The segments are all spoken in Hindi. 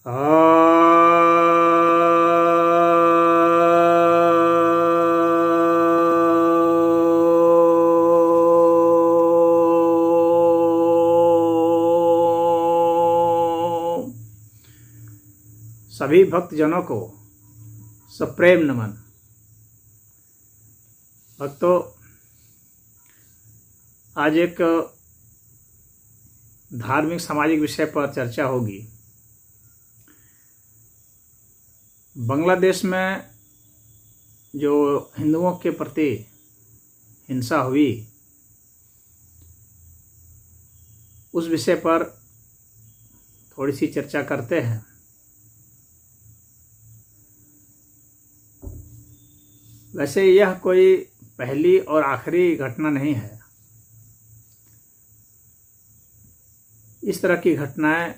सभी भक्तजनों को सप्रेम नमन। भक्तों, आज एक धार्मिक सामाजिक विषय पर चर्चा होगी। बांग्लादेश में जो हिंदुओं के प्रति हिंसा हुई, उस विषय पर थोड़ी सी चर्चा करते हैं। वैसे यह कोई पहली और आखिरी घटना नहीं है। इस तरह की घटनाएं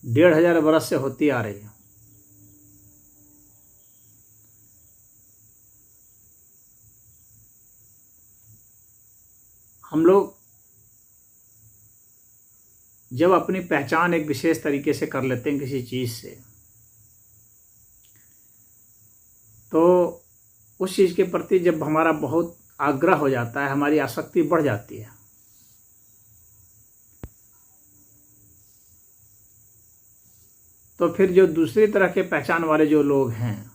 डेढ़ हजार बरस से होती आ रही हैं। हम लोग जब अपनी पहचान एक विशेष तरीके से कर लेते हैं किसी चीज से, तो उस चीज के प्रति जब हमारा बहुत आग्रह हो जाता है, हमारी आसक्ति बढ़ जाती है, तो फिर जो दूसरी तरह के पहचान वाले जो लोग हैं,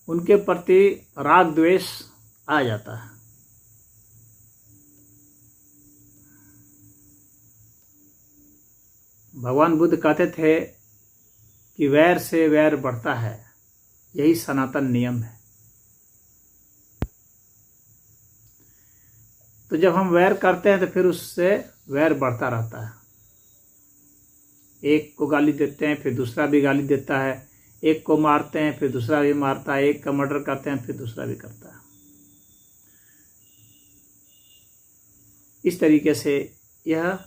उनके प्रति राग द्वेष आ जाता है। भगवान बुद्ध कहते थे कि वैर से वैर बढ़ता है, यही सनातन नियम है। तो जब हम वैर करते हैं तो फिर उससे वैर बढ़ता रहता है। एक को गाली देते हैं, फिर दूसरा भी गाली देता है। एक को मारते हैं, फिर दूसरा भी मारता है। एक का मर्डर करते हैं, फिर दूसरा भी करता है। इस तरीके से यह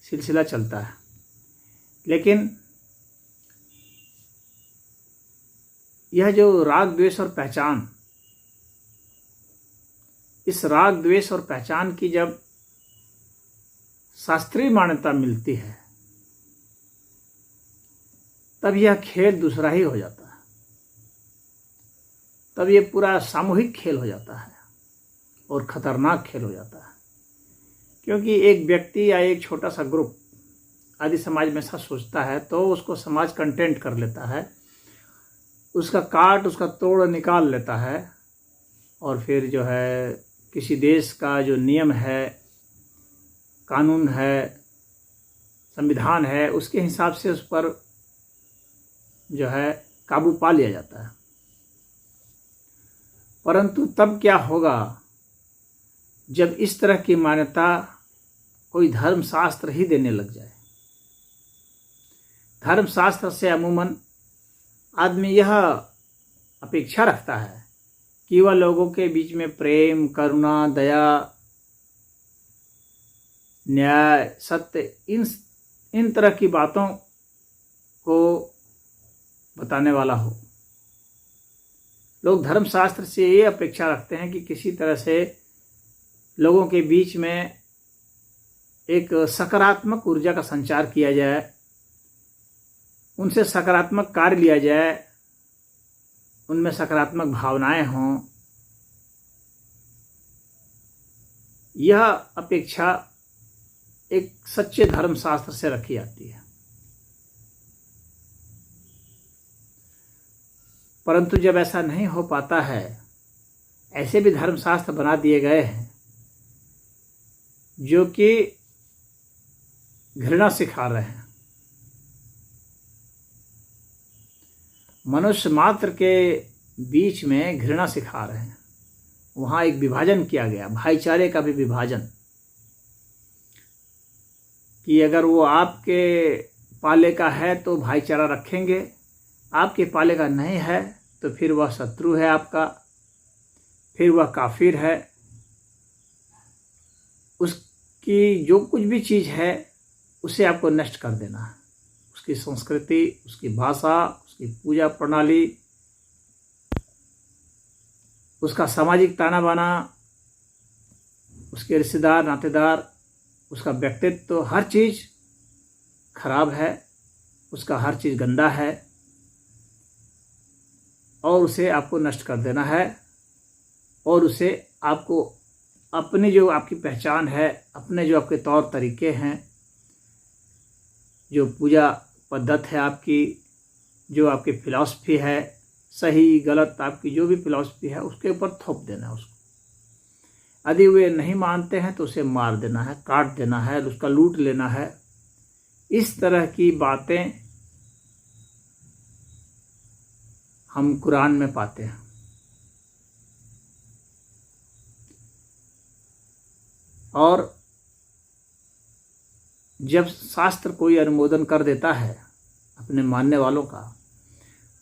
सिलसिला चलता है। लेकिन यह जो राग द्वेष और पहचान, इस राग द्वेष और पहचान की जब शास्त्रीय मान्यता मिलती है, तब यह खेल दूसरा ही हो जाता है। तब यह पूरा सामूहिक खेल हो जाता है और खतरनाक खेल हो जाता है। क्योंकि एक व्यक्ति या एक छोटा सा ग्रुप आदि समाज में ऐसा सोचता है, तो उसको समाज कंटेंट कर लेता है, उसका काट उसका तोड़ निकाल लेता है, और फिर जो है किसी देश का जो नियम है, कानून है, संविधान है, उसके हिसाब से उस पर जो है काबू पा लिया जाता है। परंतु तब क्या होगा जब इस तरह की मान्यता कोई धर्मशास्त्र ही देने लग जाए। धर्मशास्त्र से अमूमन आदमी यह अपेक्षा रखता है कि वह लोगों के बीच में प्रेम, करुणा, दया, न्याय, सत्य, इन तरह की बातों को बताने वाला हो। लोग धर्मशास्त्र से ये अपेक्षा रखते हैं कि किसी तरह से लोगों के बीच में एक सकारात्मक ऊर्जा का संचार किया जाए, उनसे सकारात्मक कार्य लिया जाए, उनमें सकारात्मक भावनाएं हों। यह अपेक्षा एक सच्चे धर्मशास्त्र से रखी जाती है। परंतु जब ऐसा नहीं हो पाता है, ऐसे भी धर्मशास्त्र बना दिए गए हैं जो कि घृणा सिखा रहे हैं। मनुष्य मात्र के बीच में घृणा सिखा रहे हैं। वहाँ एक विभाजन किया गया, भाईचारे का भी विभाजन, कि अगर वो आपके पाले का है तो भाईचारा रखेंगे, आपके पाले का नहीं है तो फिर वह शत्रु है आपका, फिर वह काफिर है। उसकी जो कुछ भी चीज़ है उसे आपको नष्ट कर देना है। उसकी संस्कृति, उसकी भाषा, उसकी पूजा प्रणाली, उसका सामाजिक ताना बाना, उसके रिश्तेदार नातेदार, उसका व्यक्तित्व, तो हर चीज़ खराब है, उसका हर चीज़ गंदा है और उसे आपको नष्ट कर देना है। और उसे आपको अपनी जो आपकी पहचान है, अपने जो आपके तौर तरीके हैं, जो पूजा पद्धत है आपकी, जो आपकी फ़िलॉसफी है, सही गलत आपकी जो भी फ़िलॉसफी है, उसके ऊपर थोप देना है उसको। यदि वे नहीं मानते हैं तो उसे मार देना है, काट देना है, उसका लूट लेना है। इस तरह की बातें हम कुरान में पाते हैं। और जब शास्त्र कोई अनुमोदन कर देता है अपने मानने वालों का,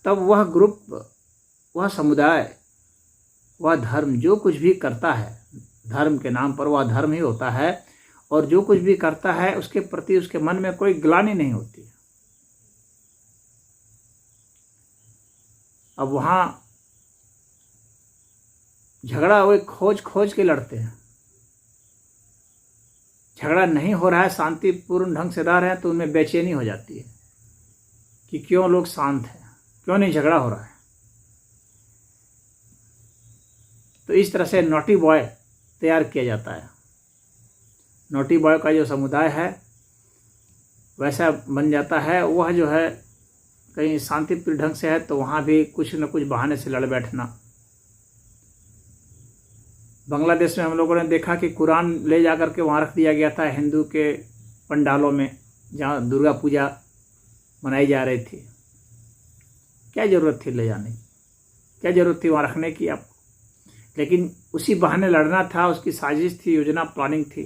तब वह ग्रुप, वह समुदाय, वह धर्म जो कुछ भी करता है, धर्म के नाम पर वह धर्म ही होता है, और जो कुछ भी करता है उसके प्रति उसके मन में कोई ग्लानि नहीं होती। अब वहाँ झगड़ा वे खोज खोज के लड़ते हैं। झगड़ा नहीं हो रहा है, शांतिपूर्ण ढंग से रह रहे हैं, तो उनमें बेचैनी हो जाती है कि क्यों लोग शांत हैं, क्यों नहीं झगड़ा हो रहा है। तो इस तरह से नॉटी बॉय तैयार किया जाता है। नॉटी बॉय का जो समुदाय है वैसा बन जाता है। वह जो है कहीं शांतिप्रिय ढंग से है तो वहाँ भी कुछ न कुछ बहाने से लड़ बैठना। बांग्लादेश में हम लोगों ने देखा कि कुरान ले जाकर के वहाँ रख दिया गया था, हिंदू के पंडालों में, जहाँ दुर्गा पूजा मनाई जा रही थी। क्या ज़रूरत थी ले जाने की, क्या ज़रूरत थी वहाँ रखने की आपको? लेकिन उसी बहाने लड़ना था, उसकी साजिश थी, योजना प्लानिंग थी,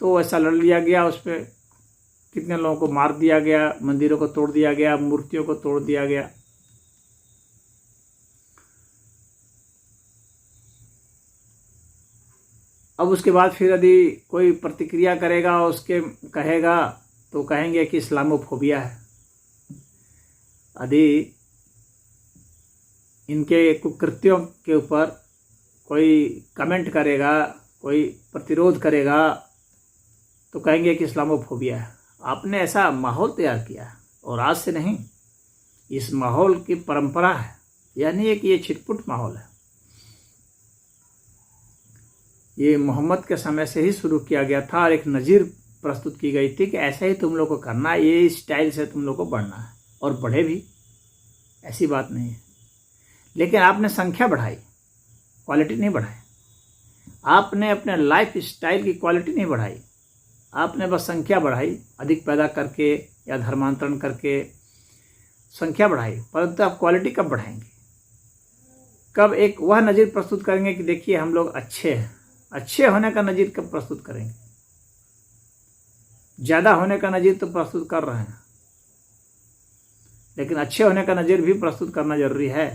तो ऐसा लड़ लिया गया। उस पर कितने लोगों को मार दिया गया, मंदिरों को तोड़ दिया गया, मूर्तियों को तोड़ दिया गया। अब उसके बाद फिर यदि कोई प्रतिक्रिया करेगा, उसके कहेगा तो कहेंगे कि इस्लामोफोबिया है। यदि इनके कुकृत्यों के ऊपर कोई कमेंट करेगा, कोई प्रतिरोध करेगा, तो कहेंगे कि इस्लामोफोबिया है। आपने ऐसा माहौल तैयार किया है, और आज से नहीं, इस माहौल की परंपरा है। यह नहीं है कि ये छिटपुट माहौल है, ये मोहम्मद के समय से ही शुरू किया गया था और एक नज़ीर प्रस्तुत की गई थी कि ऐसा ही तुम लोग को करना है, ये स्टाइल से तुम लोग को बढ़ना है, और बढ़े भी, ऐसी बात नहीं है। लेकिन आपने संख्या बढ़ाई, क्वालिटी नहीं बढ़ाई। आपने अपने लाइफ स्टाइल की क्वालिटी नहीं बढ़ाई, आपने बस संख्या बढ़ाई, अधिक पैदा करके या धर्मांतरण करके संख्या बढ़ाई, परंतु आप क्वालिटी कब बढ़ाएंगे? कब एक वह नज़ीर प्रस्तुत करेंगे कि देखिए हम लोग अच्छे हैं? अच्छे होने का नज़ीर कब प्रस्तुत करेंगे? ज़्यादा होने का नज़ीर तो प्रस्तुत कर रहे हैं, लेकिन अच्छे होने का नज़ीर भी प्रस्तुत करना जरूरी है।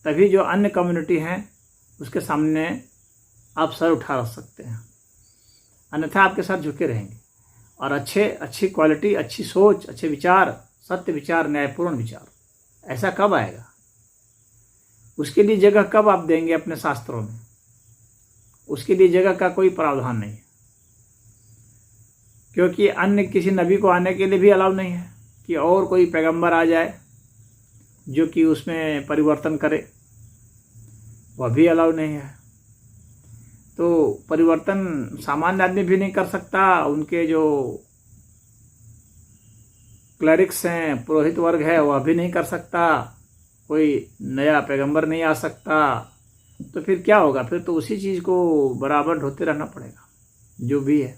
तभी जो अन्य कम्युनिटी हैं उसके सामने आप सर उठा रख सकते हैं, अन्यथा आपके साथ झुके रहेंगे। और अच्छी क्वालिटी, अच्छी सोच, अच्छे विचार, सत्य विचार, न्यायपूर्ण विचार, ऐसा कब आएगा? उसके लिए जगह कब आप देंगे अपने शास्त्रों में? उसके लिए जगह का कोई प्रावधान नहीं है, क्योंकि अन्य किसी नबी को आने के लिए भी अलाउ नहीं है कि और कोई पैगंबर आ जाए जो कि उसमें परिवर्तन करे, वह भी अलाउ नहीं है। तो परिवर्तन सामान्य आदमी भी नहीं कर सकता, उनके जो क्लरिक्स हैं, पुरोहित वर्ग है, वह भी नहीं कर सकता, कोई नया पैगंबर नहीं आ सकता। तो फिर क्या होगा? फिर तो उसी चीज़ को बराबर ढोते रहना पड़ेगा जो भी है,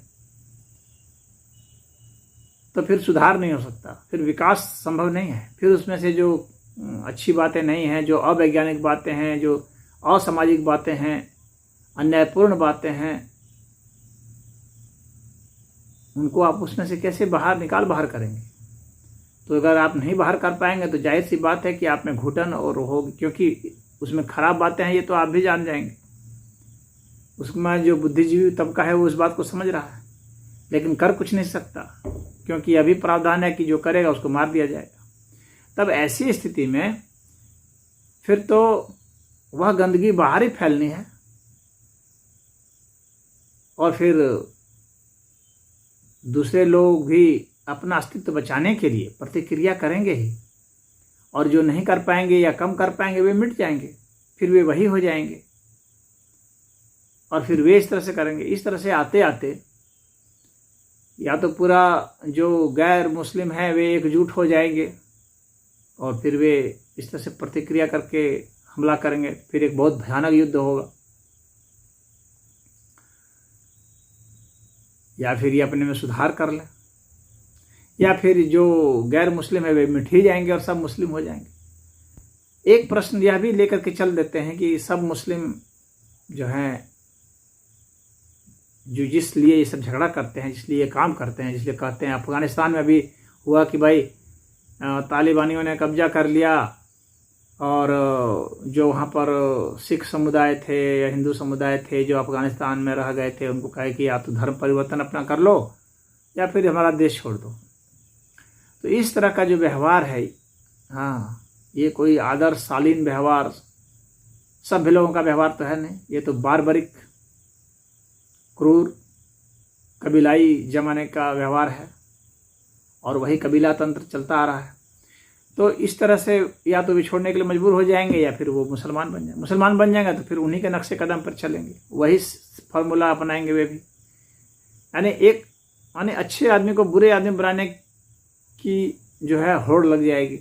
तो फिर सुधार नहीं हो सकता, फिर विकास संभव नहीं है। फिर उसमें से जो अच्छी बातें नहीं हैं, जो अवैज्ञानिक बातें हैं, जो असामाजिक बातें हैं, अन्यायपूर्ण बातें हैं, उनको आप उसमें से कैसे बाहर करेंगे? तो अगर आप नहीं बाहर कर पाएंगे तो जाहिर सी बात है कि आप में घुटन और होगी, क्योंकि उसमें खराब बातें हैं, ये तो आप भी जान जाएंगे। उसमें जो बुद्धिजीवी तबका है वो उस बात को समझ रहा है, लेकिन कर कुछ नहीं सकता, क्योंकि अभी प्रावधान है कि जो करेगा उसको मार दिया जाएगा। तब ऐसी स्थिति में फिर तो वह गंदगी बाहर ही फैलनी है, और फिर दूसरे लोग भी अपना अस्तित्व बचाने के लिए प्रतिक्रिया करेंगे ही, और जो नहीं कर पाएंगे या कम कर पाएंगे वे मिट जाएंगे, फिर वे वही हो जाएंगे, और फिर वे इस तरह से करेंगे। इस तरह से आते आते या तो पूरा जो गैर मुस्लिम है वे एकजुट हो जाएंगे और फिर वे इस तरह से प्रतिक्रिया करके हमला करेंगे, फिर एक बहुत भयानक युद्ध होगा, या फिर ये अपने में सुधार कर लें, या फिर जो गैर मुस्लिम है वे मिट ही जाएंगे और सब मुस्लिम हो जाएंगे। एक प्रश्न यह भी लेकर के चल देते हैं कि सब मुस्लिम जो हैं, जो जिस लिए ये सब झगड़ा करते हैं, जिसलिए ये काम करते हैं, जिसलिए कहते हैं, अफगानिस्तान में अभी हुआ कि भाई तालिबानियों ने कब्जा कर लिया और जो वहाँ पर सिख समुदाय थे या हिंदू समुदाय थे जो अफगानिस्तान में रह गए थे, उनको कहे कि या तो धर्म परिवर्तन अपना कर लो या फिर हमारा देश छोड़ दो। तो इस तरह का जो व्यवहार है, हाँ, ये कोई आदर्श शालीन व्यवहार सभ्य लोगों का व्यवहार तो है नहीं, ये तो बार्बरिक क्रूर कबीलाई जमाने का व्यवहार है और वही कबीला तंत्र चलता आ रहा है। तो इस तरह से या तो वे छोड़ने के लिए मजबूर हो जाएंगे या फिर वो मुसलमान बन जाएंगे। मुसलमान बन जाएंगे तो फिर उन्हीं के नक्शे कदम पर चलेंगे, वही फार्मूला अपनाएंगे वे भी। यानी अच्छे आदमी को बुरे आदमी बनाने की जो है होड़ लग जाएगी।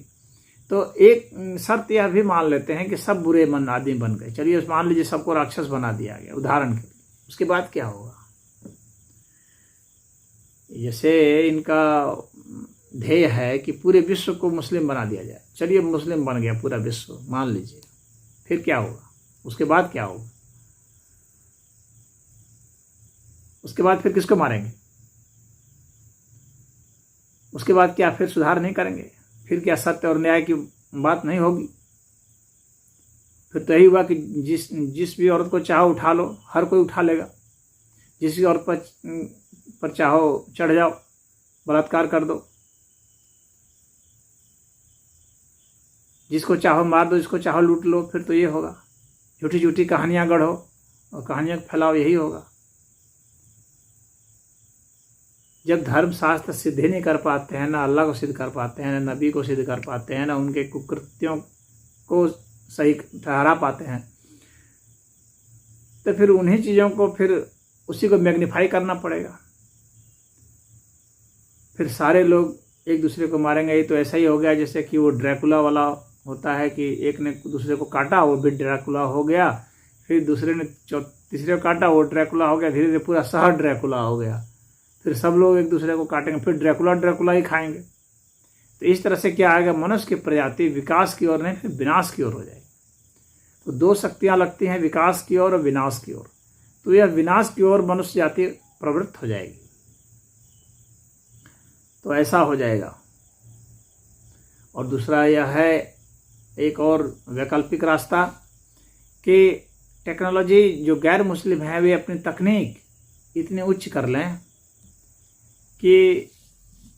तो एक शर्त यह भी मान लेते हैं कि सब बुरे मन आदमी बन गए, चलिए मान लीजिए सबको राक्षस बना दिया गया उदाहरण के लिए, उसके बाद क्या होगा? जैसे इनका ध्येय है कि पूरे विश्व को मुस्लिम बना दिया जाए, चलिए मुस्लिम बन गया पूरा विश्व मान लीजिए, फिर क्या होगा? उसके बाद क्या होगा? उसके बाद फिर किसको मारेंगे? उसके बाद क्या फिर सुधार नहीं करेंगे? फिर क्या सत्य और न्याय की बात नहीं होगी? फिर तो यही हुआ कि जिस भी औरत को चाहो उठा लो, हर कोई उठा लेगा, जिस भी औरत पर चाहो चढ़ जाओ, बलात्कार कर दो, जिसको चाहो मार दो, जिसको चाहो लूट लो। फिर तो ये होगा, झूठी झूठी कहानियां गढ़ो और कहानियां फैलाओ, यही होगा। जब धर्म शास्त्र सिद्ध ही नहीं कर पाते हैं, ना अल्लाह को सिद्ध कर पाते हैं, ना नबी को सिद्ध कर पाते हैं, ना उनके कुकृत्यों को सही ठहरा पाते हैं, तो फिर उन्हीं चीज़ों को फिर उसी को मैग्नीफाई करना पड़ेगा। फिर सारे लोग एक दूसरे को मारेंगे। ये तो ऐसा ही हो गया जैसे कि वो ड्रैकुला वाला होता है कि एक ने दूसरे को काटा, वो भी ड्रैकुला हो गया, फिर दूसरे ने तीसरे को काटा, वो ड्रैकुला हो गया, धीरे धीरे पूरा शहर ड्रैकुला हो गया, फिर सब लोग एक दूसरे को काटेंगे, फिर ड्रैकुला ही खाएंगे। तो इस तरह से क्या आएगा? मनुष्य की प्रजाति विकास की ओर नहीं, फिर विनाश की ओर हो जाएगी। तो दो शक्तियां लगती हैं, विकास की ओर और विनाश की ओर। तो यह विनाश की ओर मनुष्य जाति प्रवृत्त हो जाएगी। तो ऐसा हो जाएगा। और दूसरा यह है एक और वैकल्पिक रास्ता कि टेक्नोलॉजी जो गैर मुस्लिम है वे अपनी तकनीक इतनी उच्च कर लें कि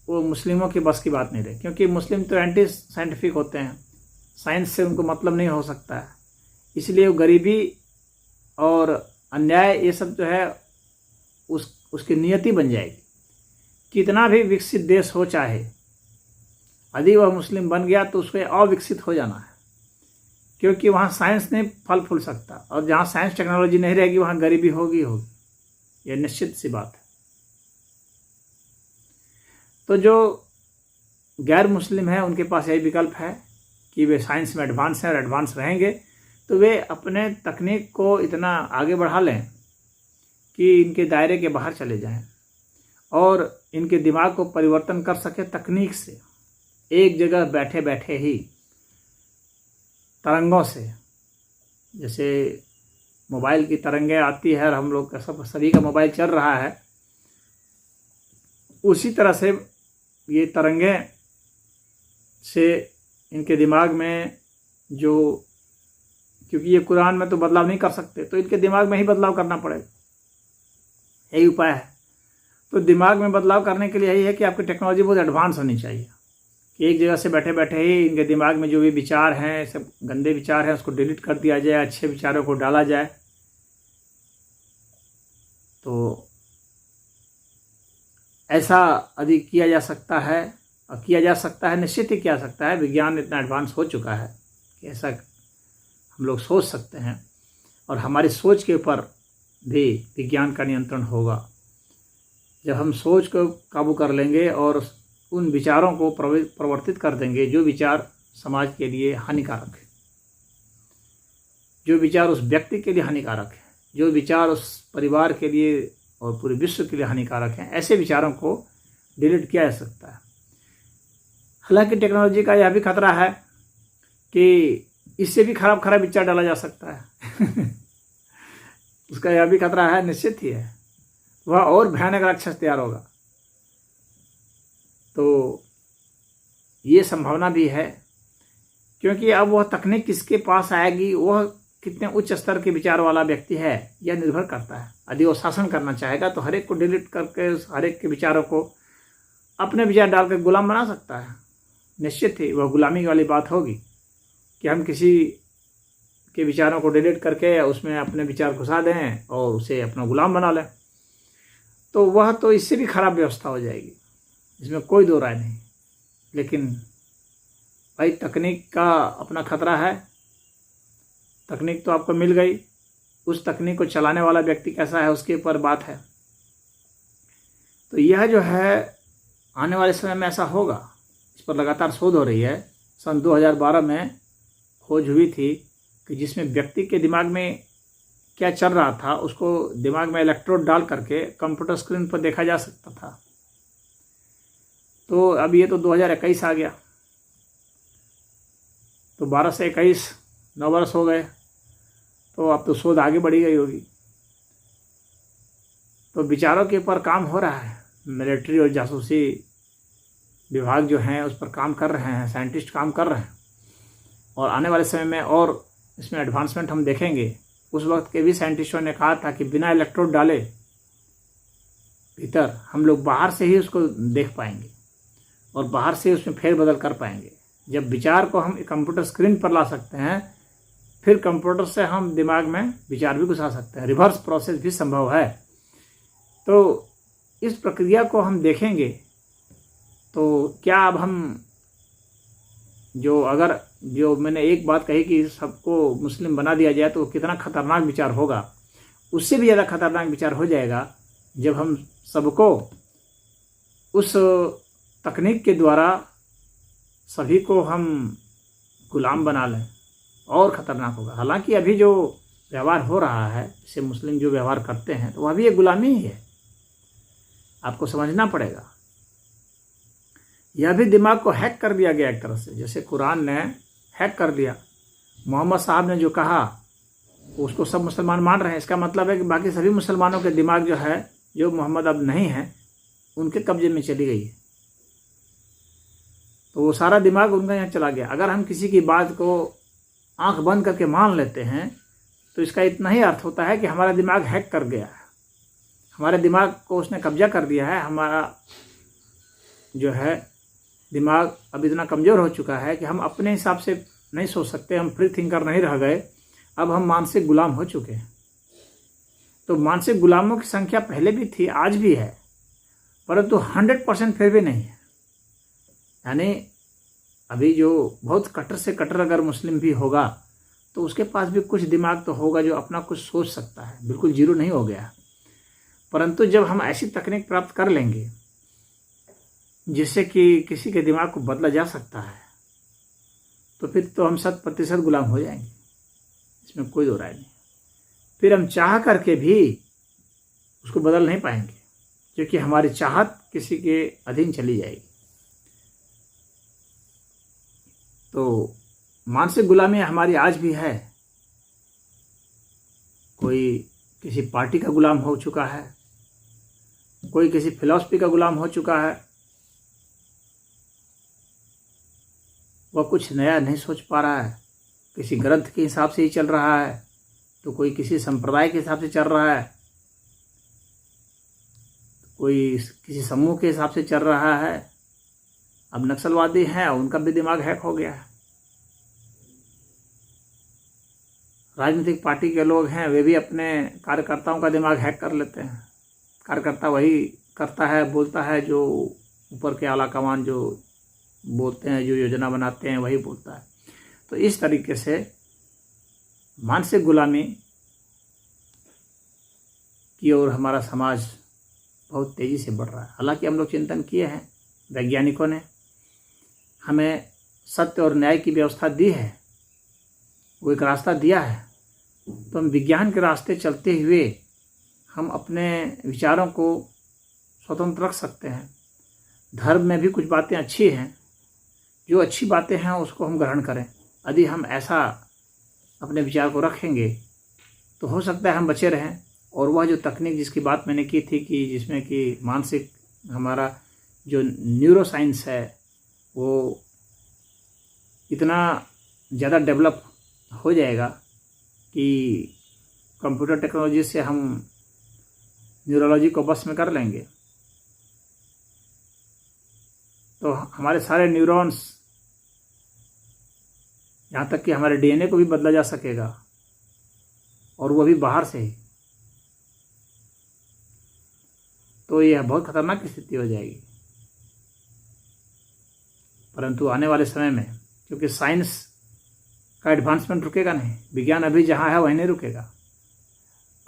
वो मुस्लिमों की बस की बात नहीं रहे, क्योंकि मुस्लिम तो एंटी साइंटिफिक होते हैं, साइंस से उनको मतलब नहीं हो सकता है। इसलिए वो गरीबी और अन्याय ये सब जो है उसकी नियति बन जाएगी। कितना भी विकसित देश हो चाहे, यदि वह मुस्लिम बन गया तो उसको अविकसित हो जाना है, क्योंकि वहाँ साइंस नहीं फल फूल सकता, और जहाँ साइंस टेक्नोलॉजी नहीं रहेगी वहाँ गरीबी होगी। यह निश्चित सी बात है। तो जो गैर मुस्लिम है उनके पास यही विकल्प है कि वे साइंस में एडवांस हैं और एडवांस रहेंगे, तो वे अपने तकनीक को इतना आगे बढ़ा लें कि इनके दायरे के बाहर चले जाएं और इनके दिमाग को परिवर्तन कर सके तकनीक से, एक जगह बैठे बैठे ही तरंगों से। जैसे मोबाइल की तरंगें आती है और हम लोग का सभी का मोबाइल चल रहा है, उसी तरह से ये तरंगें से इनके दिमाग में जो, क्योंकि ये कुरान में तो बदलाव नहीं कर सकते, तो इनके दिमाग में ही बदलाव करना पड़ेगा, यही उपाय है। तो दिमाग में बदलाव करने के लिए यही है कि आपकी टेक्नोलॉजी बहुत एडवांस होनी चाहिए कि एक जगह से बैठे बैठे ही इनके दिमाग में जो भी विचार हैं, सब गंदे विचार हैं, उसको डिलीट कर दिया जाए, अच्छे विचारों को डाला जाए। तो ऐसा अधिक किया जा सकता है, और किया जा सकता है, निश्चित ही किया जा सकता है। विज्ञान इतना एडवांस हो चुका है कि ऐसा हम लोग सोच सकते हैं, और हमारी सोच के ऊपर भी विज्ञान का नियंत्रण होगा। जब हम सोच को काबू कर लेंगे और उन विचारों को प्रवर्तित कर देंगे जो विचार समाज के लिए हानिकारक है, जो विचार उस व्यक्ति के लिए हानिकारक है, जो विचार उस परिवार के लिए और पूरे विश्व के लिए हानिकारक हैं, ऐसे विचारों को डिलीट किया जा सकता है। हालांकि टेक्नोलॉजी का यह भी खतरा है कि इससे भी खराब खराब विचार डाला जा सकता है उसका यह भी खतरा है, निश्चित ही है। वह और भयानक राक्षस तैयार होगा। तो ये संभावना भी है, क्योंकि अब वह तकनीक किसके पास आएगी, वह कितने उच्च स्तर के विचार वाला व्यक्ति है, यह निर्भर करता है। यदि वो शासन करना चाहेगा तो हर एक को डिलीट करके हर एक के विचारों को अपने विचार डालकर गुलाम बना सकता है। निश्चित ही वह गुलामी वाली बात होगी कि हम किसी के विचारों को डिलीट करके उसमें अपने विचार घुसा दें और उसे अपना गुलाम बना लें। तो वह तो इससे भी खराब व्यवस्था हो जाएगी, इसमें कोई दो राय नहीं। लेकिन भाई तकनीक का अपना खतरा है। तकनीक तो आपको मिल गई, उस तकनीक को चलाने वाला व्यक्ति कैसा है उसके ऊपर बात है। तो यह जो है आने वाले समय में ऐसा होगा, इस पर लगातार शोध हो रही है। सन 2012 में खोज हुई थी कि जिसमें व्यक्ति के दिमाग में क्या चल रहा था उसको दिमाग में इलेक्ट्रोड डाल करके कंप्यूटर स्क्रीन पर देखा जा सकता था। तो अब ये तो 2021 आ गया, तो 12 से 21 9 वर्ष हो गए, तो अब तो शोध आगे बढ़ी गई होगी। तो विचारों के ऊपर काम हो रहा है। मिलिट्री और जासूसी विभाग जो हैं उस पर काम कर रहे हैं, साइंटिस्ट काम कर रहे हैं, और आने वाले समय में और इसमें एडवांसमेंट हम देखेंगे। उस वक्त के भी साइंटिस्टों ने कहा था कि बिना इलेक्ट्रोड डाले भीतर हम लोग बाहर से ही उसको देख पाएंगे और बाहर से उसमें फेरबदल कर पाएंगे। जब विचार को हम कंप्यूटर स्क्रीन पर ला सकते हैं, फिर कंप्यूटर से हम दिमाग में विचार भी घुसा सकते हैं। रिवर्स प्रोसेस भी संभव है। तो इस प्रक्रिया को हम देखेंगे। तो क्या अब हम जो मैंने एक बात कही कि सबको मुस्लिम बना दिया जाए तो कितना खतरनाक विचार होगा, उससे भी ज़्यादा खतरनाक विचार हो जाएगा जब हम सबको उस तकनीक के द्वारा सभी को हम गुलाम बना लें, और ख़तरनाक होगा। हालांकि अभी जो व्यवहार हो रहा है, जैसे मुस्लिम जो व्यवहार करते हैं, तो वह भी एक गुलामी ही है। आपको समझना पड़ेगा, यह भी दिमाग को हैक कर दिया गया एक तरह से। जैसे कुरान ने हैक कर दिया, मोहम्मद साहब ने जो कहा उसको सब मुसलमान मान रहे हैं। इसका मतलब है कि बाकी सभी मुसलमानों के दिमाग जो है, जो मोहम्मद अब नहीं है, उनके कब्जे में चली गई है। तो वो सारा दिमाग उनका यहाँ चला गया। अगर हम किसी की बात को आंख बंद करके मान लेते हैं तो इसका इतना ही अर्थ होता है कि हमारा दिमाग हैक कर गया है, हमारे दिमाग को उसने कब्जा कर दिया है। हमारा जो है दिमाग अब इतना कमज़ोर हो चुका है कि हम अपने हिसाब से नहीं सोच सकते, हम फ्री थिंकर नहीं रह गए, अब हम मानसिक गुलाम हो चुके हैं। तो मानसिक गुलामों की संख्या पहले भी थी, आज भी है, परंतु 100% फिर भी नहीं है। यानी अभी जो बहुत कट्टर से कट्टर अगर मुस्लिम भी होगा तो उसके पास भी कुछ दिमाग तो होगा जो अपना कुछ सोच सकता है, बिल्कुल जीरो नहीं हो गया। परंतु जब हम ऐसी तकनीक प्राप्त कर लेंगे जिससे कि किसी के दिमाग को बदला जा सकता है, तो फिर तो हम 100% गुलाम हो जाएंगे, इसमें कोई दो राय नहीं। फिर हम चाह करके भी उसको बदल नहीं पाएंगे, क्योंकि हमारी चाहत किसी के अधीन चली जाएगी। तो मानसिक गुलामी हमारी आज भी है। कोई किसी पार्टी का गुलाम हो चुका है, कोई किसी फिलॉसफी का गुलाम हो चुका है, वह कुछ नया नहीं सोच पा रहा है, किसी ग्रंथ के हिसाब से ही चल रहा है, तो कोई किसी संप्रदाय के हिसाब से चल रहा है, कोई किसी समूह के हिसाब से चल रहा है। अब नक्सलवादी हैं, उनका भी दिमाग हैक हो गया है। राजनीतिक पार्टी के लोग हैं, वे भी अपने कार्यकर्ताओं का दिमाग हैक कर लेते हैं। कार्यकर्ता वही करता है, बोलता है, जो ऊपर के आला कमान जो बोलते हैं, जो योजना बनाते हैं वही बोलता है। तो इस तरीके से मानसिक गुलामी की ओर हमारा समाज बहुत तेज़ी से बढ़ रहा है। हालांकि हम लोग चिंतन किए हैं, वैज्ञानिकों ने हमें सत्य और न्याय की व्यवस्था दी है, वो एक रास्ता दिया है, तो हम विज्ञान के रास्ते चलते हुए हम अपने विचारों को स्वतंत्र रख सकते हैं। धर्म में भी कुछ बातें अच्छी हैं, जो अच्छी बातें हैं उसको हम ग्रहण करें। यदि हम ऐसा अपने विचार को रखेंगे तो हो सकता है हम बचे रहें। और वह जो तकनीक जिसकी बात मैंने की थी कि जिसमें कि मानसिक हमारा जो न्यूरोसाइंस है वो इतना ज़्यादा डेवलप हो जाएगा कि कंप्यूटर टेक्नोलॉजी से हम न्यूरोलॉजी को बस में कर लेंगे, तो हमारे सारे न्यूरॉन्स, यहाँ तक कि हमारे डीएनए को भी बदला जा सकेगा, और वो भी बाहर से ही। तो यह बहुत खतरनाक स्थिति हो जाएगी। परंतु आने वाले समय में, क्योंकि साइंस का एडवांसमेंट रुकेगा नहीं, विज्ञान अभी जहाँ है वहीं नहीं रुकेगा।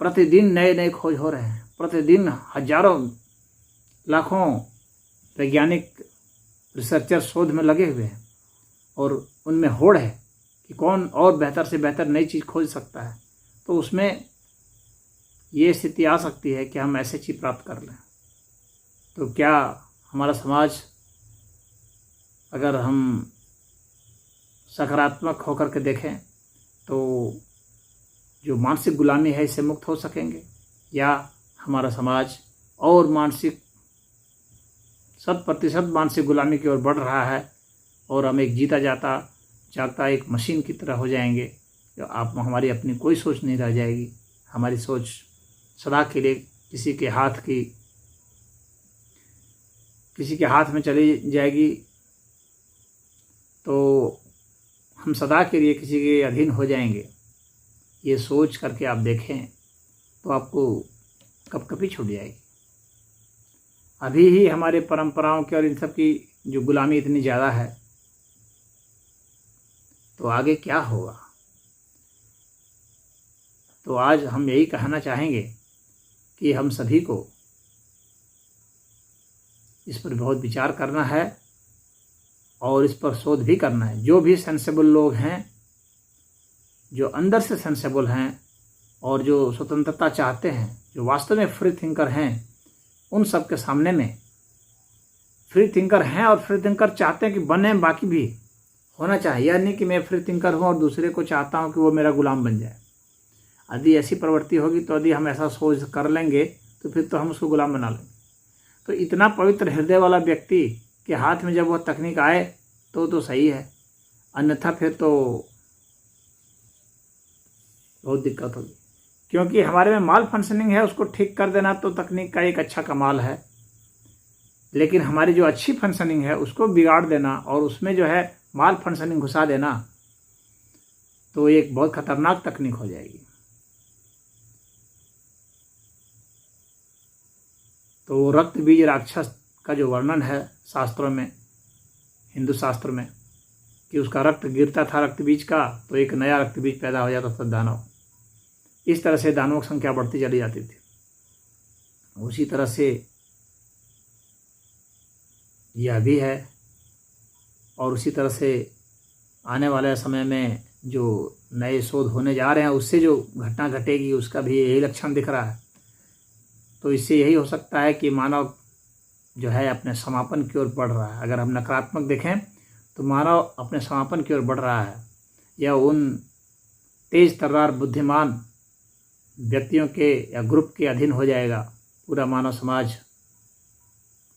प्रतिदिन नए नए खोज हो रहे हैं, प्रतिदिन हजारों लाखों वैज्ञानिक रिसर्चर शोध में लगे हुए हैं, और उनमें होड़ है कि कौन और बेहतर से बेहतर नई चीज़ खोज सकता है। तो उसमें ये स्थिति आ सकती है कि हम ऐसे चीज़ प्राप्त कर लें। तो क्या हमारा समाज, अगर हम सकारात्मक होकर के देखें, तो जो मानसिक गुलामी है इससे मुक्त हो सकेंगे, या हमारा समाज और मानसिक 100% मानसिक गुलामी की ओर बढ़ रहा है, और हम एक जीता जागता एक मशीन की तरह हो जाएंगे। जो हमारी अपनी कोई सोच नहीं रह जाएगी, हमारी सोच सदा के लिए किसी के हाथ में चली जाएगी। तो हम सदा के लिए किसी के अधीन हो जाएंगे। ये सोच करके आप देखें तो आपको कपकपी छूट जाएगी। अभी ही हमारे परंपराओं की और इन सब की जो गुलामी इतनी ज़्यादा है, तो आगे क्या होगा। तो आज हम यही कहना चाहेंगे कि हम सभी को इस पर बहुत विचार करना है और इस पर शोध भी करना है। जो भी सेंसेबल लोग हैं, जो अंदर से सेंसेबल हैं और जो स्वतंत्रता चाहते हैं, जो वास्तव में फ्री थिंकर हैं, उन सब के सामने में फ्री थिंकर हैं और फ्री थिंकर चाहते हैं कि बने, बाकी भी होना चाहिए। यह नहीं कि मैं फ्री थिंकर हूँ और दूसरे को चाहता हूँ कि वो मेरा गुलाम बन जाए। यदि ऐसी प्रवृत्ति होगी, तो यदि हम ऐसा सोच कर लेंगे, तो फिर तो हम उसको गुलाम बना लेंगे। तो इतना पवित्र हृदय वाला व्यक्ति के हाथ में जब वह तकनीक आए तो सही है, अन्यथा फिर तो बहुत दिक्कत होगी। क्योंकि हमारे में माल फंक्शनिंग है, उसको ठीक कर देना तो तकनीक का एक अच्छा कमाल है, लेकिन हमारी जो अच्छी फंक्शनिंग है उसको बिगाड़ देना और उसमें जो है माल फंक्शनिंग घुसा देना, तो एक बहुत खतरनाक तकनीक हो जाएगी। तो रक्त बीज राक्षस का जो वर्णन है शास्त्रों में, हिंदू शास्त्र में, कि उसका रक्त गिरता था रक्त बीज का, तो एक नया रक्त बीज पैदा हो जाता था दानव। इस तरह से दानवों की संख्या बढ़ती चली जाती थी। उसी तरह से यह भी है, और उसी तरह से आने वाले समय में जो नए शोध होने जा रहे हैं, उससे जो घटना घटेगी उसका भी यही लक्षण दिख रहा है। तो इससे यही हो सकता है कि मानव जो है अपने समापन की ओर बढ़ रहा है। अगर हम नकारात्मक देखें तो मानव अपने समापन की ओर बढ़ रहा है, या उन तेज तर्रार बुद्धिमान व्यक्तियों के या ग्रुप के अधीन हो जाएगा पूरा मानव समाज,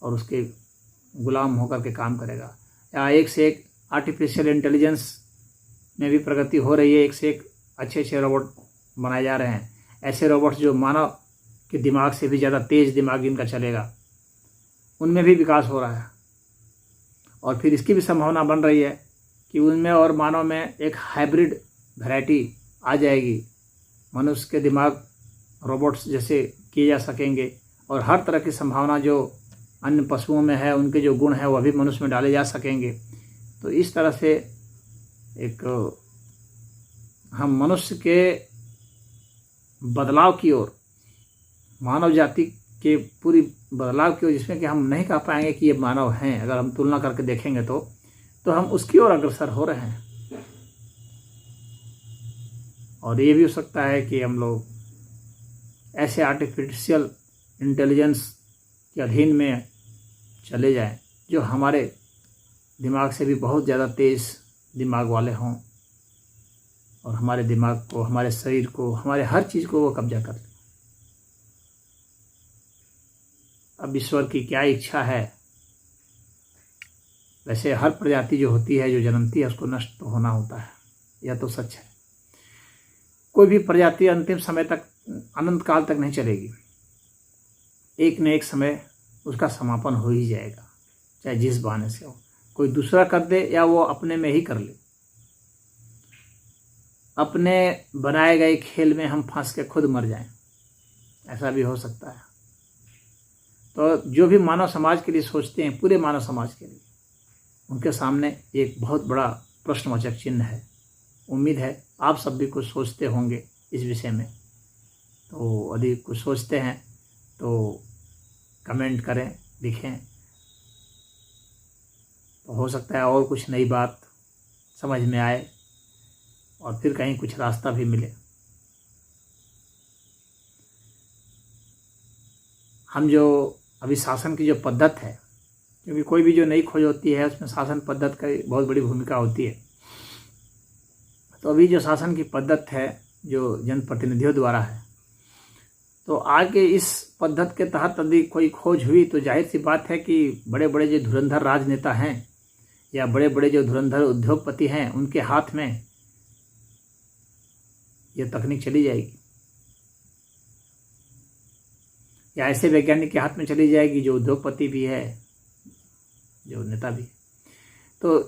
और उसके गुलाम होकर के काम करेगा। या एक से एक आर्टिफिशियल इंटेलिजेंस में भी प्रगति हो रही है, एक से एक अच्छे अच्छे रोबोट बनाए जा रहे हैं। ऐसे रोबोट्स जो मानव के दिमाग से भी ज़्यादा तेज दिमाग इनका चलेगा, उनमें भी विकास हो रहा है। और फिर इसकी भी संभावना बन रही है कि उनमें और मानव में एक हाइब्रिड वैरायटी आ जाएगी। मनुष्य के दिमाग रोबोट्स जैसे किए जा सकेंगे और हर तरह की संभावना जो अन्य पशुओं में है, उनके जो गुण हैं वह भी मनुष्य में डाले जा सकेंगे। तो इस तरह से एक हम मनुष्य के बदलाव की ओर, मानव जाति के पूरी बदलाव की ओर, जिसमें कि हम नहीं कह पाएंगे कि ये मानव हैं, अगर हम तुलना करके देखेंगे तो हम उसकी ओर अग्रसर हो रहे हैं। और ये भी हो सकता है कि हम लोग ऐसे आर्टिफिशियल इंटेलिजेंस के अधीन में चले जाएं जो हमारे दिमाग से भी बहुत ज़्यादा तेज़ दिमाग वाले हों और हमारे दिमाग को, हमारे शरीर को, हमारे हर चीज़ को वो कब्जा कर लें। अब ईश्वर की क्या इच्छा है। वैसे हर प्रजाति जो होती है, जो जन्मती है, उसको नष्ट तो होना होता है, यह तो सच है। कोई भी प्रजाति अंतिम समय तक, अनंत काल तक नहीं चलेगी। एक न एक समय उसका समापन हो ही जाएगा, चाहे जिस बहाने से हो। कोई दूसरा कर दे या वो अपने में ही कर ले। अपने बनाए गए खेल में हम फंस के खुद मर जाएं, ऐसा भी हो सकता है। तो जो भी मानव समाज के लिए सोचते हैं, पूरे मानव समाज के लिए, उनके सामने एक बहुत बड़ा प्रश्नवाचक चिन्ह है। उम्मीद है आप सब भी कुछ सोचते होंगे इस विषय में। तो यदि कुछ सोचते हैं तो कमेंट करें, लिखें। तो हो सकता है और कुछ नई बात समझ में आए और फिर कहीं कुछ रास्ता भी मिले। हम जो अभी शासन की जो पद्धत है, क्योंकि कोई भी जो नई खोज होती है उसमें शासन पद्धत का बहुत बड़ी भूमिका होती है। तो अभी जो शासन की पद्धत है जो जनप्रतिनिधियों द्वारा है, तो आगे इस पद्धत के तहत यदि कोई खोज हुई तो जाहिर सी बात है कि बड़े बड़े जो धुरंधर राजनेता हैं या बड़े बड़े जो धुरंधर उद्योगपति हैं, उनके हाथ में ये तकनीक चली जाएगी, या ऐसे वैज्ञानिक के हाथ में चली जाएगी जो उद्योगपति भी है, जो नेता भी। तो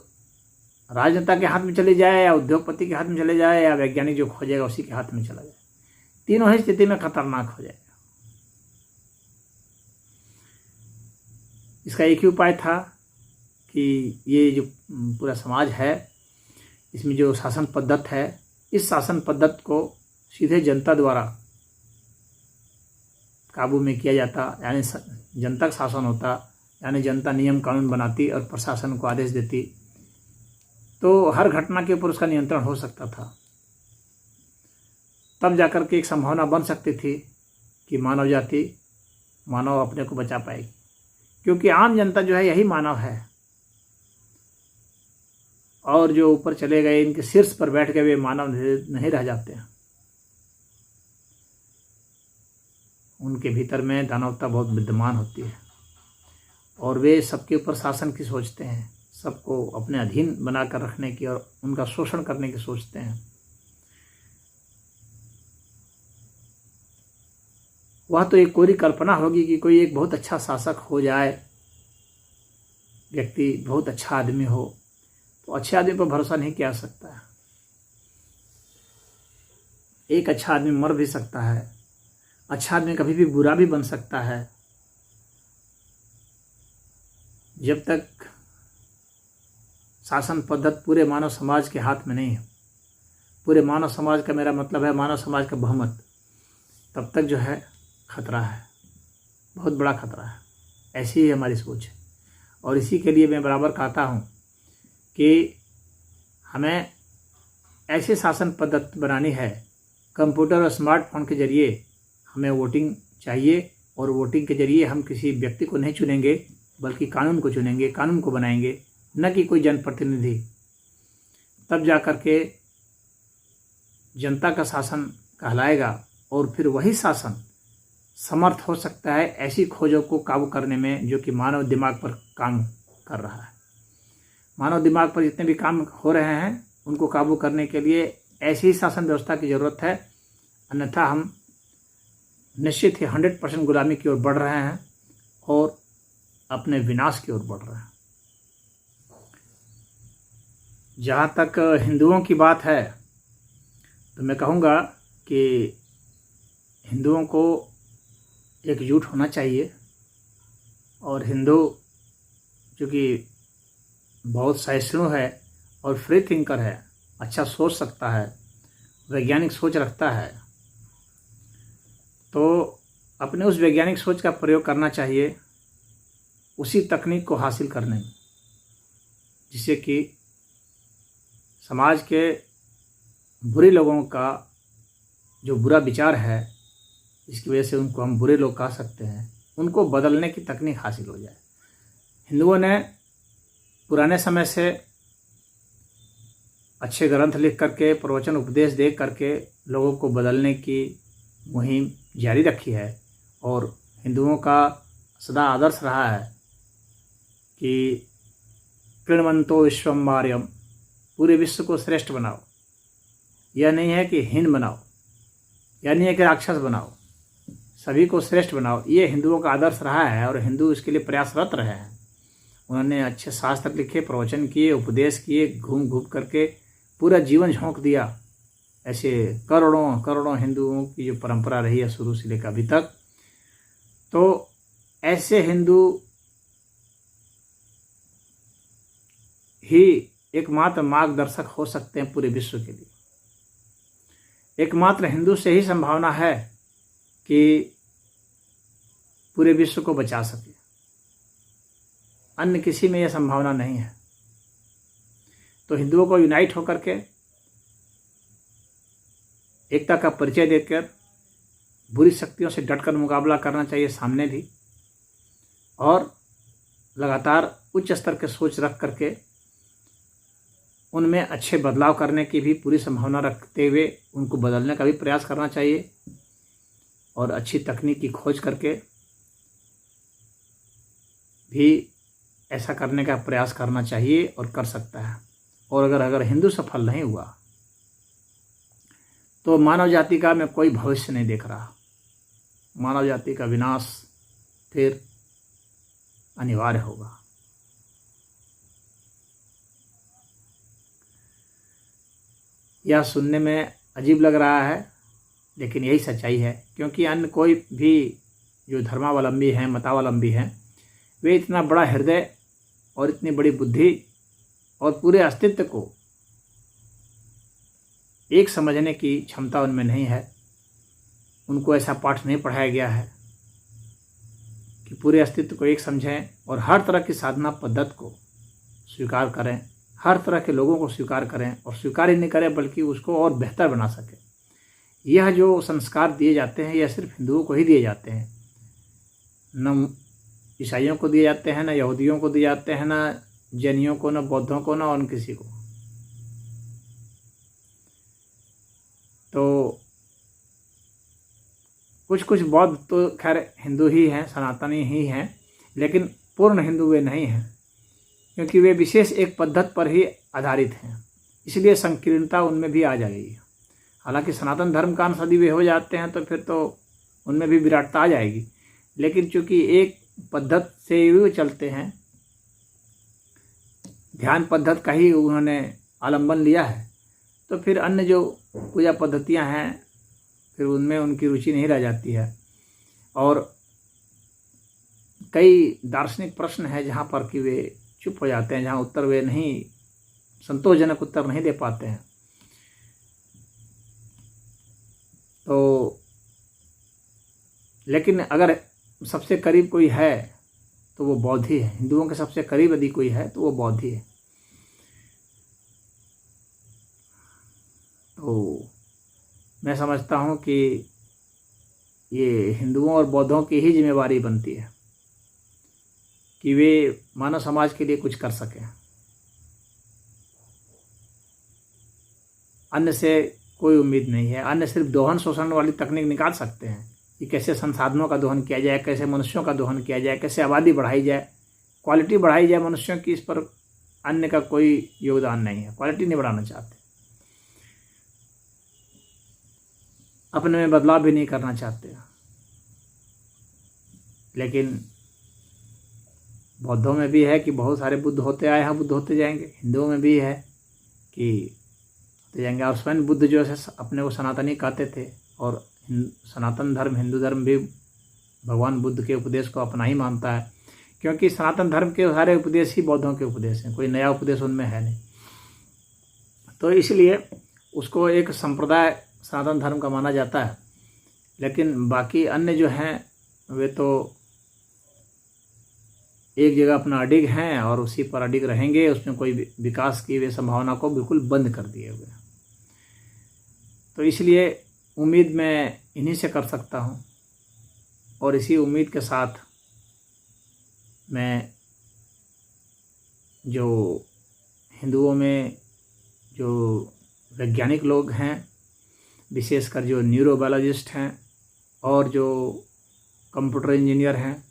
राजनेता के हाथ में चले जाए या उद्योगपति के हाथ में चले जाए या वैज्ञानिक जो खोजेगा उसी के हाथ में चला जाए, तीनों ही स्थिति में खतरनाक हो जाएगा। इसका एक ही उपाय था कि ये जो पूरा समाज है, इसमें जो शासन पद्धत है, इस शासन पद्धत को सीधे जनता द्वारा काबू में किया जाता, यानी जनता का शासन होता, यानी जनता नियम कानून बनाती और प्रशासन को आदेश देती, तो हर घटना के ऊपर उसका नियंत्रण हो सकता था। तब जाकर के एक संभावना बन सकती थी कि मानव जाति, मानव अपने को बचा पाएगी, क्योंकि आम जनता जो है यही मानव है। और जो ऊपर चले गए, इनके शीर्ष पर बैठ गए, वे मानव नहीं रह जाते हैं। उनके भीतर में दानवता बहुत विद्यमान होती है और वे सबके ऊपर शासन की सोचते हैं, सबको अपने अधीन बनाकर रखने की और उनका शोषण करने की सोचते हैं। वह तो एक कोरी कल्पना होगी कि कोई एक बहुत अच्छा शासक हो जाए, व्यक्ति बहुत अच्छा आदमी हो, तो अच्छे आदमी पर भरोसा नहीं किया सकता है। एक अच्छा आदमी मर भी सकता है, अच्छा आदमी कभी भी बुरा भी बन सकता है। जब तक शासन पद्धत पूरे मानव समाज के हाथ में नहीं है, पूरे मानव समाज का मेरा मतलब है मानव समाज का बहुमत, तब तक जो है खतरा है, बहुत बड़ा खतरा है। ऐसी ही हमारी सोच है और इसी के लिए मैं बराबर कहता हूँ कि हमें ऐसे शासन पद्धति बनानी है, कंप्यूटर और स्मार्टफोन के जरिए हमें वोटिंग चाहिए और वोटिंग के जरिए हम किसी व्यक्ति को नहीं चुनेंगे बल्कि कानून को चुनेंगे, कानून को बनाएंगे, न कि कोई जनप्रतिनिधि। तब जाकर के जनता का शासन कहलाएगा और फिर वही शासन समर्थ हो सकता है ऐसी खोजों को काबू करने में जो कि मानव दिमाग पर काम कर रहा है। मानव दिमाग पर जितने भी काम हो रहे हैं उनको काबू करने के लिए ऐसी ही शासन व्यवस्था की ज़रूरत है, अन्यथा हम निश्चित ही 100% गुलामी की ओर बढ़ रहे हैं और अपने विनाश की ओर बढ़ रहे हैं। जहाँ तक हिंदुओं की बात है तो मैं कहूँगा कि हिंदुओं को एकजुट होना चाहिए। और हिंदू चूँकि बहुत सहिष्णु है और फ्री थिंकर है, अच्छा सोच सकता है, वैज्ञानिक सोच रखता है, तो अपने उस वैज्ञानिक सोच का प्रयोग करना चाहिए उसी तकनीक को हासिल करने में, जिससे कि समाज के बुरे लोगों का जो बुरा विचार है, जिसकी वजह से उनको हम बुरे लोग कह सकते हैं, उनको बदलने की तकनीक हासिल हो जाए। हिंदुओं ने पुराने समय से अच्छे ग्रंथ लिख करके, प्रवचन उपदेश दे करके लोगों को बदलने की मुहिम जारी रखी है। और हिंदुओं का सदा आदर्श रहा है कि कृण्वन्तो विश्वम्भरम्, पूरे विश्व को श्रेष्ठ बनाओ। यह नहीं है कि हीन बनाओ, यह नहीं है कि राक्षस बनाओ, सभी को श्रेष्ठ बनाओ। ये हिंदुओं का आदर्श रहा है और हिंदू इसके लिए प्रयासरत रहे हैं। उन्होंने अच्छे शास्त्र लिखे, प्रवचन किए, उपदेश किए, घूम घूम करके पूरा जीवन झोंक दिया। ऐसे करोड़ों करोड़ों हिंदुओं की जो परंपरा रही है शुरू से लेकर अभी तक, तो ऐसे हिंदू ही एकमात्र मार्गदर्शक हो सकते हैं पूरे विश्व के लिए। एकमात्र हिंदू से ही संभावना है कि पूरे विश्व को बचा सके, अन्य किसी में यह संभावना नहीं है। तो हिंदुओं को यूनाइट होकर के एकता का परिचय देकर बुरी शक्तियों से डटकर मुकाबला करना चाहिए सामने भी, और लगातार उच्च स्तर के सोच रख करके उनमें अच्छे बदलाव करने की भी पूरी संभावना रखते हुए उनको बदलने का भी प्रयास करना चाहिए। और अच्छी तकनीक की खोज करके भी ऐसा करने का प्रयास करना चाहिए और कर सकता है। और अगर हिंदू सफल नहीं हुआ तो मानव जाति का मैं कोई भविष्य नहीं देख रहा। मानव जाति का विनाश फिर अनिवार्य होगा। यह सुनने में अजीब लग रहा है, लेकिन यही सच्चाई है। क्योंकि अन्य कोई भी जो धर्मावलंबी हैं, मतावलंबी हैं, वे इतना बड़ा हृदय और इतनी बड़ी बुद्धि और पूरे अस्तित्व को एक समझने की क्षमता उनमें नहीं है। उनको ऐसा पाठ नहीं पढ़ाया गया है कि पूरे अस्तित्व को एक समझें और हर तरह की साधना पद्धति को स्वीकार करें, हर तरह के लोगों को स्वीकार करें, और स्वीकार ही नहीं करें बल्कि उसको और बेहतर बना सकें। यह जो संस्कार दिए जाते हैं यह सिर्फ हिंदुओं को ही दिए जाते हैं, न ईसाइयों को दिए जाते हैं, न यहूदियों को दिए जाते हैं, न जैनियों को, न बौद्धों को, न और किसी को। तो कुछ बौद्ध तो खैर हिंदू ही हैं, सनातनी ही हैं, लेकिन पूर्ण हिंदू वे नहीं हैं, क्योंकि वे विशेष एक पद्धति पर ही आधारित हैं। इसलिए संकीर्णता उनमें भी आ जाएगी। हालांकि सनातन धर्म का अनुसार वे हो जाते हैं तो फिर तो उनमें भी विराटता आ जाएगी, लेकिन चूंकि एक पद्धति से वे चलते हैं, ध्यान पद्धति का ही उन्होंने आलम्बन लिया है, तो फिर अन्य जो पूजा पद्धतियां हैं फिर उनमें उनकी रुचि नहीं रह जाती है। और कई दार्शनिक प्रश्न है जहाँ पर कि वे चुप हो जाते हैं, जहाँ उत्तर वे नहीं, संतोषजनक उत्तर नहीं दे पाते हैं। तो लेकिन अगर सबसे करीब कोई है तो वो बौद्ध ही है। हिंदुओं के सबसे करीब यदि कोई है तो वो बौद्ध ही है। तो मैं समझता हूँ कि ये हिंदुओं और बौद्धों की ही जिम्मेवारी बनती है कि वे मानव समाज के लिए कुछ कर सकें। अन्य से कोई उम्मीद नहीं है। अन्य सिर्फ दोहन शोषण वाली तकनीक निकाल सकते हैं कि कैसे संसाधनों का दोहन किया जाए, कैसे मनुष्यों का दोहन किया जाए, कैसे आबादी बढ़ाई जाए, क्वालिटी बढ़ाई जाए मनुष्यों की। इस पर अन्य का कोई योगदान नहीं है। क्वालिटी नहीं बढ़ाना चाहते, अपने में बदलाव भी नहीं करना चाहते। लेकिन बौद्धों में भी है कि बहुत सारे बुद्ध होते आए हैं, बुद्ध होते जाएंगे। हिंदुओं में भी है कि होते जाएंगे। और स्वयं बुद्ध जो है अपने को सनातनी कहते थे, और सनातन धर्म, हिंदू धर्म भी भगवान बुद्ध के उपदेश को अपना ही मानता है, क्योंकि सनातन धर्म के सारे उपदेश ही बौद्धों के उपदेश हैं, कोई नया उपदेश उनमें है नहीं। तो इसलिए उसको एक संप्रदाय सनातन धर्म का माना जाता है। लेकिन बाकी अन्य जो हैं वे तो एक जगह अपना अडिग हैं और उसी पर अडिग रहेंगे, उसमें कोई विकास की वे संभावना को बिल्कुल बंद कर दिए हुए। तो इसलिए उम्मीद मैं इन्हीं से कर सकता हूँ, और इसी उम्मीद के साथ मैं जो हिंदुओं में जो वैज्ञानिक लोग हैं, विशेषकर जो न्यूरोबायोलॉजिस्ट हैं और जो कंप्यूटर इंजीनियर हैं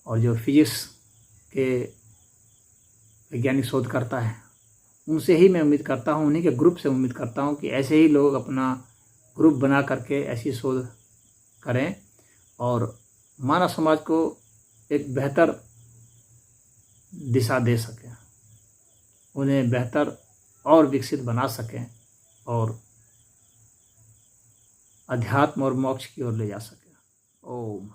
और जो फिजिक्स के वैज्ञानिक शोधकर्ता हैं, उनसे ही मैं उम्मीद करता हूँ, उन्हीं के ग्रुप से उम्मीद करता हूँ कि ऐसे ही लोग अपना ग्रुप बना करके ऐसी शोध करें और मानव समाज को एक बेहतर दिशा दे सकें, उन्हें बेहतर और विकसित बना सकें और अध्यात्म और मोक्ष की ओर ले जा सकें। ओम।